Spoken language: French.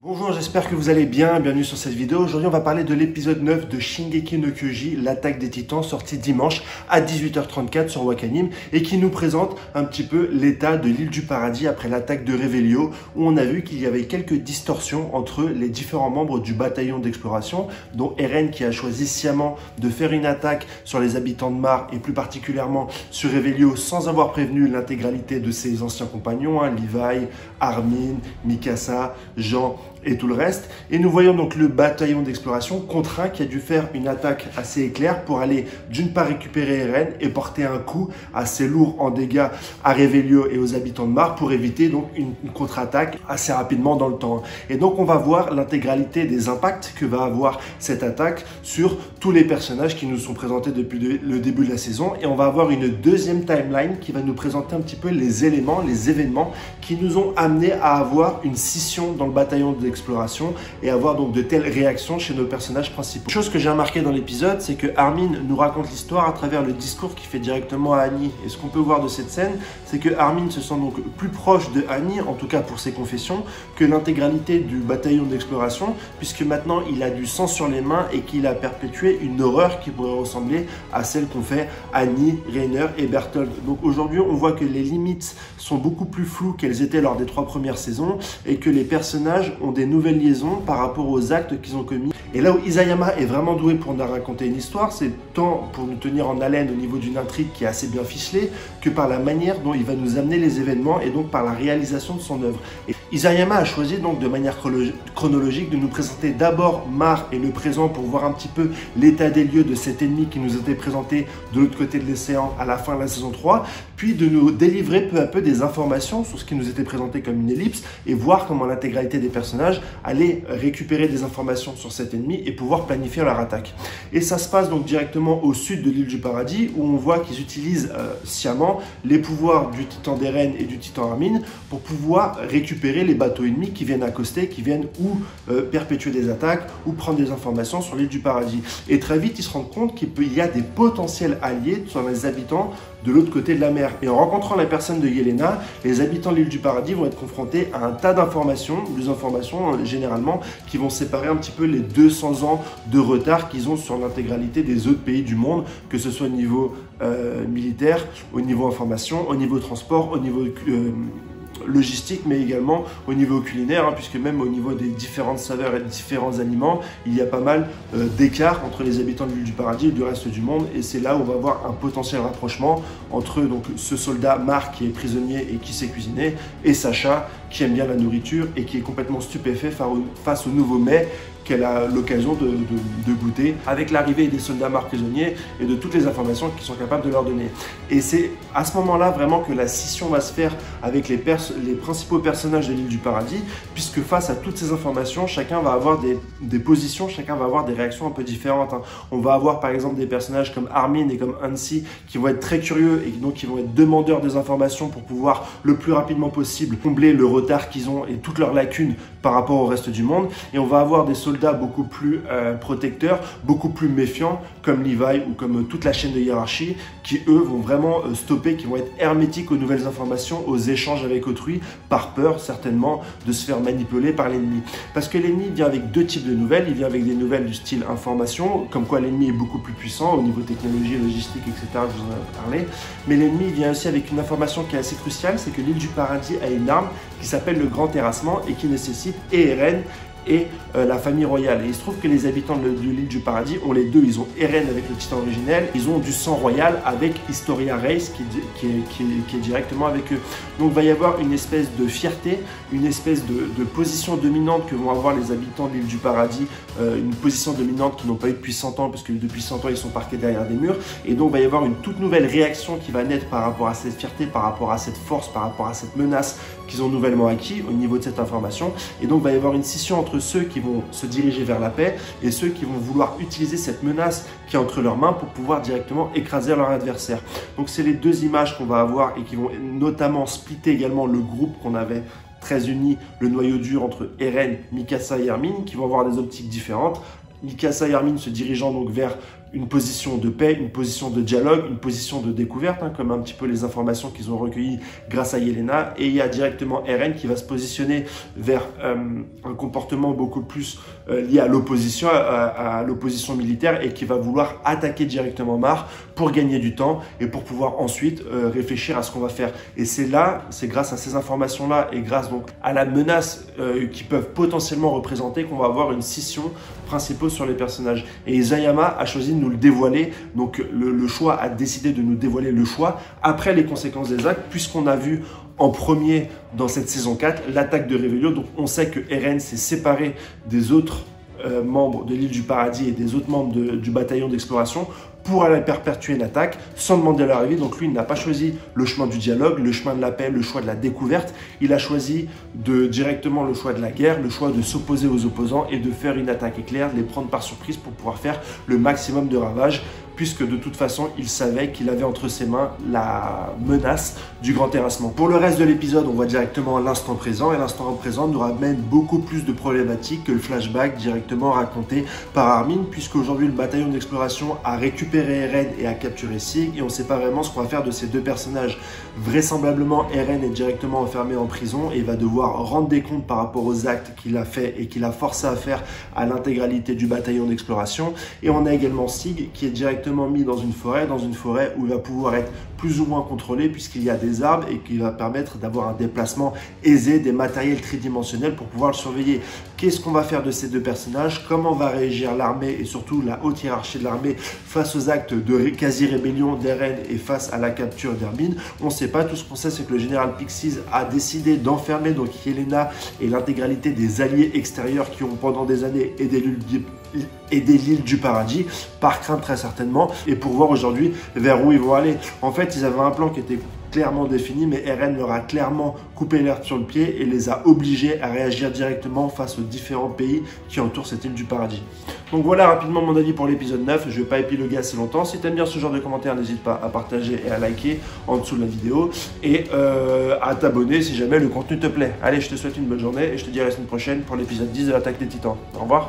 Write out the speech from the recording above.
Bonjour, j'espère que vous allez bien, bienvenue sur cette vidéo. Aujourd'hui on va parler de l'épisode 9 de Shingeki no Kyojin, l'attaque des titans, sorti dimanche à 18h34 sur Wakanim et qui nous présente un petit peu l'état de l'île du paradis après l'attaque de Revelio, où on a vu qu'il y avait quelques distorsions entre les différents membres du bataillon d'exploration, dont Eren qui a choisi sciemment de faire une attaque sur les habitants de Mar et plus particulièrement sur Revelio sans avoir prévenu l'intégralité de ses anciens compagnons, Levi, Armin, Mikasa, Jean et tout le reste. Et nous voyons donc le bataillon d'exploration contraint qui a dû faire une attaque assez éclair pour aller d'une part récupérer Eren et porter un coup assez lourd en dégâts à Revelio et aux habitants de Mar pour éviter donc une contre-attaque assez rapidement dans le temps. Et donc on va voir l'intégralité des impacts que va avoir cette attaque sur tous les personnages qui nous sont présentés depuis le début de la saison, et on va avoir une deuxième timeline qui va nous présenter un petit peu les éléments, les événements qui nous ont amené à avoir une scission dans le bataillon d'exploration et avoir donc de telles réactions chez nos personnages principaux. Chose que j'ai remarqué dans l'épisode, c'est que Armin nous raconte l'histoire à travers le discours qu'il fait directement à Annie. Et ce qu'on peut voir de cette scène, c'est que Armin se sent donc plus proche de Annie, en tout cas pour ses confessions, que l'intégralité du bataillon d'exploration, puisque maintenant il a du sang sur les mains et qu'il a perpétué une horreur qui pourrait ressembler à celle qu'ont fait Annie, Reiner et Berthold. Donc aujourd'hui, on voit que les limites sont beaucoup plus floues qu'elles étaient lors des 3 premières saisons et que les personnages ont des nouvelles liaisons par rapport aux actes qu'ils ont commis. Et là où Isayama est vraiment doué pour nous raconter une histoire, c'est tant pour nous tenir en haleine au niveau d'une intrigue qui est assez bien ficelée, que par la manière dont il va nous amener les événements et donc par la réalisation de son œuvre. Et Isayama a choisi donc de manière chronologique de nous présenter d'abord Mar et le présent pour voir un petit peu l'état des lieux de cet ennemi qui nous était présenté de l'autre côté de l'océan à la fin de la saison 3, puis de nous délivrer peu à peu des informations sur ce qui nous était présenté comme une ellipse et voir comment l'intégralité des personnages allait récupérer des informations sur cet ennemi et pouvoir planifier leur attaque. Et ça se passe donc directement au sud de l'île du paradis, où on voit qu'ils utilisent sciemment les pouvoirs du titan d'Eren et du titan Armin pour pouvoir récupérer les bateaux ennemis qui viennent accoster, qui viennent ou perpétuer des attaques ou prendre des informations sur l'île du paradis. Et très vite, ils se rendent compte qu'il y a des potentiels alliés sur les habitants de l'autre côté de la mer. Et en rencontrant la personne de Yelena, les habitants de l'île du paradis vont être confrontés à un tas d'informations, des informations généralement qui vont séparer un petit peu les 200 ans de retard qu'ils ont sur l'intégralité des autres pays du monde, que ce soit au niveau militaire, au niveau information, au niveau transport, au niveau logistique, mais également au niveau culinaire, puisque même au niveau des différentes saveurs et des différents aliments, il y a pas mal d'écart entre les habitants de l'île du paradis et du reste du monde, et c'est là où on va voir un potentiel rapprochement entre donc ce soldat Mar qui est prisonnier et qui sait cuisiner, et Sacha qui aime bien la nourriture et qui est complètement stupéfait face au nouveau mets qu'elle a l'occasion de goûter avec l'arrivée des soldats Mar prisonniers et de toutes les informations qu'ils sont capables de leur donner. Et c'est à ce moment-là vraiment que la scission va se faire avec les principaux personnages de l'île du paradis, puisque face à toutes ces informations, chacun va avoir des positions, chacun va avoir des réactions un peu différentes. On va avoir par exemple des personnages comme Armin et comme Hansi qui vont être très curieux et donc qui vont être demandeurs des informations pour pouvoir le plus rapidement possible combler le retard qu'ils ont et toutes leurs lacunes par rapport au reste du monde. Et on va avoir des soldats beaucoup plus protecteurs, beaucoup plus méfiants, comme Levi ou comme toute la chaîne de hiérarchie, qui eux vont vraiment stopper, qui vont être hermétiques aux nouvelles informations, aux échanges avec autrui, par peur certainement de se faire manipuler par l'ennemi. Parce que l'ennemi vient avec deux types de nouvelles. Il vient avec des nouvelles du style information, comme quoi l'ennemi est beaucoup plus puissant au niveau technologie, logistique, etc. Je vous en ai parlé. Mais l'ennemi vient aussi avec une information qui est assez cruciale, c'est que l'île du paradis a une arme qui s'appelle le grand terrassement et qui nécessite et Eren et la famille royale. Et il se trouve que les habitants de l'île du paradis ont les deux. Ils ont Eren avec le titan originel, ils ont du sang royal avec Historia Reiss qui est directement avec eux. Donc il va y avoir une espèce de fierté, une espèce de position dominante que vont avoir les habitants de l'île du paradis, une position dominante qu'ils n'ont pas eu depuis 100 ans, parce que depuis 100 ans ils sont parqués derrière des murs. Et donc il va y avoir une toute nouvelle réaction qui va naître par rapport à cette fierté, par rapport à cette force, par rapport à cette menace qu'ils ont nouvellement acquis au niveau de cette information. Et donc il va y avoir une scission entre ceux qui vont se diriger vers la paix et ceux qui vont vouloir utiliser cette menace qui est entre leurs mains pour pouvoir directement écraser leur adversaire. Donc c'est les deux images qu'on va avoir et qui vont notamment splitter également le groupe qu'on avait très uni, le noyau dur entre Eren, Mikasa et Armin, qui vont avoir des optiques différentes. Mikasa et Armin se dirigeant donc vers une position de paix, une position de dialogue, une position de découverte, comme un petit peu les informations qu'ils ont recueillies grâce à Yelena. Et il y a directement Eren qui va se positionner vers un comportement beaucoup plus lié à l'opposition, à l'opposition militaire, et qui va vouloir attaquer directement Mar pour gagner du temps et pour pouvoir ensuite réfléchir à ce qu'on va faire. Et c'est grâce à ces informations-là et grâce donc à la menace qui peuvent potentiellement représenter qu'on va avoir une scission principale sur les personnages. Et Isayama a choisi de nous le dévoiler, donc le choix a décidé de nous dévoiler le choix après les conséquences des actes, puisqu'on a vu en premier dans cette saison 4 l'attaque de Revelio. Donc on sait que Eren s'est séparé des autres membres de l'île du Paradis et des autres membres du bataillon d'exploration pour aller perpétuer une attaque sans demander leur avis. Donc lui, il n'a pas choisi le chemin du dialogue, le chemin de la paix, le choix de la découverte. Il a choisi directement le choix de la guerre, le choix de s'opposer aux opposants et de faire une attaque éclair, de les prendre par surprise pour pouvoir faire le maximum de ravages, puisque de toute façon, il savait qu'il avait entre ses mains la menace du grand terrassement. Pour le reste de l'épisode, on voit directement l'instant présent, et l'instant présent nous ramène beaucoup plus de problématiques que le flashback directement raconté par Armin, puisque aujourd'hui, le bataillon d'exploration a récupéré Eren et a capturé Sig, et on ne sait pas vraiment ce qu'on va faire de ces deux personnages. Vraisemblablement, Eren est directement enfermé en prison et va devoir rendre des comptes par rapport aux actes qu'il a fait et qu'il a forcé à faire à l'intégralité du bataillon d'exploration. Et on a également Sig qui est directement mis dans une forêt où il va pouvoir être plus ou moins contrôlé, puisqu'il y a des arbres et qui va permettre d'avoir un déplacement aisé, des matériels tridimensionnels pour pouvoir le surveiller. Qu'est-ce qu'on va faire de ces deux personnages? Comment va réagir l'armée et surtout la haute hiérarchie de l'armée face aux actes de quasi-rébellion d'Eren et face à la capture d'Armin? On ne sait pas. Tout ce qu'on sait, c'est que le général Pixies a décidé d'enfermer donc Yelena et l'intégralité des alliés extérieurs qui ont pendant des années aidé l'île du Paradis, par crainte très certainement, et pour voir aujourd'hui vers où ils vont aller. En fait, ils avaient un plan qui était clairement défini, mais Eren leur a clairement coupé l'herbe sur le pied et les a obligés à réagir directement face aux différents pays qui entourent cette île du Paradis. Donc voilà rapidement mon avis pour l'épisode 9. Je ne vais pas épiloguer assez longtemps. Si tu aimes bien ce genre de commentaires, n'hésite pas à partager et à liker en dessous de la vidéo et à t'abonner si jamais le contenu te plaît. Allez, je te souhaite une bonne journée et je te dis à la semaine prochaine pour l'épisode 10 de l'Attaque des Titans. Au revoir.